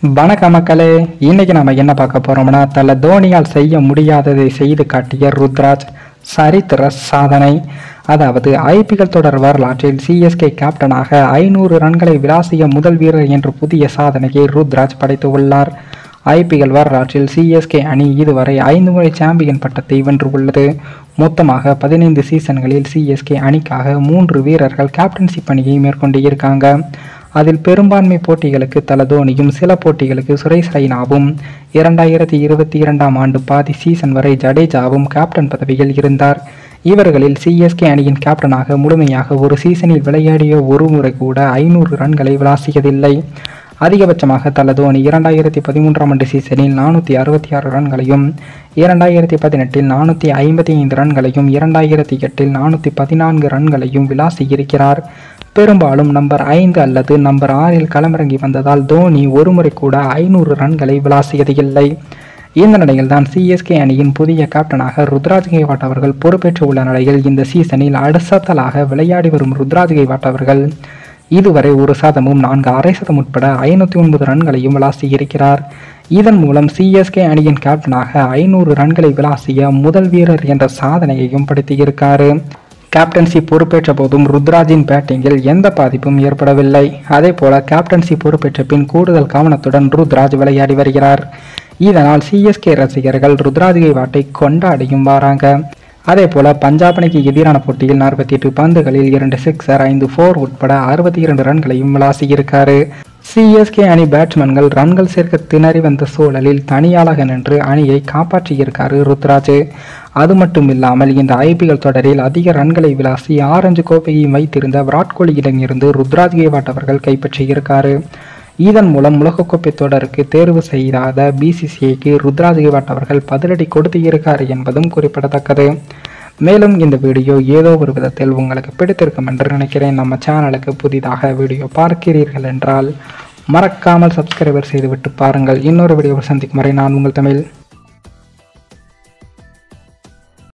வணக்கம் மக்களே. இன்னைக்கு நம்ம என்ன பார்க்க போறோம்னா, தல தோனியால் செய்ய முடியாததை செய்து காட்டிய ருத்ராஜ் சரித்திர சாதனை. அதாவது ஐபிஎல் தொடர் வரலாற்றில் சிஎஸ்கே கேப்டனாக 500 ரன்களை விளாசிய முதல் வீரர் என்ற புதிய சாதனையை ருத்ராஜ் படைத்து உள்ளார். ஐபிஎல் வரலாற்றில் சிஎஸ்கே அணி இதுவரை 5 முறை சாம்பியன் பட்டத்தை வென்றுள்ளது. மொத்தமாக 15 சீசன்களில் சிஎஸ்கே அணிக்காக 3 வீரர்கள் கேப்டன்ஷிப் பணியை மேற்கொண்டு இருக்காங்க. அதில் பெரும்பான்மை போட்டிகளுக்கு தல தோனியும் சில போட்டிகளுக்கு சுரேஷ் ரெய்னாவும் 2022ஆம் ஆண்டு பாதி சீசன் வரை ஜடேஜாவும் கேப்டன் பதவியில் இருந்தார். இவர்களில் சிஎஸ்கே அணியின் கேப்டனாக முழுமையாக ஒரு சீசனில் விளையாடிய ஒரு முறை கூட 500 ரன்களை விளாசியதில்லை. அதிகபட்சமாக தல தோனி 2013ஆம் ஆண்டு சீசனில் 466 ரன்களையும், 2018இல் 455 ரன்களையும், 2008இல் 414 ரன்களையும் விளாசியிருக்கிறார். பெரும்பாலும் நம்பர் 5 அல்லது நம்பர் 6இல் களமிறங்கி வந்ததால் தோனி ஒரு முறை கூட 500 ரன்களை விளாசியது இல்லை. இந்த நிலையில் தான் சிஎஸ்கே அணியின் புதிய கேப்டனாக ருத்ராஜ் கெய்க்வாட் அவர்கள் பொறுப்பேற்று உள்ள நிலையில் இந்த சீசனில் அடுத்தலாக விளையாடி வரும் ருத்ராஜ் கெய்க்வாட் அவர்கள் இதுவரை ஒரு சதமும் 4 அரை சதம் உட்பட 509 ரன்களையும் விளாசியிருக்கிறார். இதன் மூலம் சிஎஸ்கே அணியின் கேப்டனாக 500 ரன்களை விளாசிய முதல் வீரர் என்ற சாதனையையும் படுத்தியிருக்காரு. கேப்டன்சி பொறுப்பேற்ற போதும் ருத்ராஜின் பேட்டிங்கில் எந்த பாதிப்பும் ஏற்படவில்லை. அதே போல கேப்டன்சி பொறுப்பேற்ற பின் கூடுதல் கவனத்துடன் ருத்ராஜ் விளையாடி வருகிறார். இதனால் சிஎஸ்கே ரசிகர்கள் ருத்ராஜ் கெய்க்வாட்டை கொண்டாடியும் வராங்க. அதே போல பஞ்சாப் அணிக்கு எதிரான போட்டியில் 48 பந்துகளில் 2 சிக்ஸர், 5 4 உட்பட 62 ரன்களையும் விளாசியிருக்காரு. சிஎஸ்கே அணி பேட்ஸ்மேன்கள் ரன்கள் சேர்க்க திணறி வந்த சூழலில் தனியாளாக நின்று அணியை காப்பாற்றியிருக்காரு ருத்ராஜ். அது மட்டும் இல்லாமல் இந்த ஐபிஎல் தொடரில் அதிக ரன்களை விளாசி ஆரஞ்சு கோப்பையை வைத்திருந்த விராட் கோலியிடம் இருந்து ருத்ராஜ் கெய்க்வாட் அவர்கள் கைப்பற்றியிருக்காரு. இதன் மூலம் உலகக்கோப்பை தொடருக்கு தேர்வு செய்யாத பிசிசிஐக்கு ருத்ராஜ் கெய்க்வாட் அவர்கள் பதிலடி கொடுத்திருக்காரு என்பதும் குறிப்பிடத்தக்கது. மேலும் இந்த வீடியோ ஏதோ ஒரு விதத்தில் உங்களுக்கு பிடித்திருக்கும் என்று நினைக்கிறேன். நம்ம சேனலுக்கு புதிதாக வீடியோ பார்க்கிறீர்கள் என்றால் மறக்காமல் சப்ஸ்கிரைபர் செய்துவிட்டு பாருங்கள். இன்னொரு வீடியோவை சந்திக்கும் வரை நான் உங்கள் தமிழ்.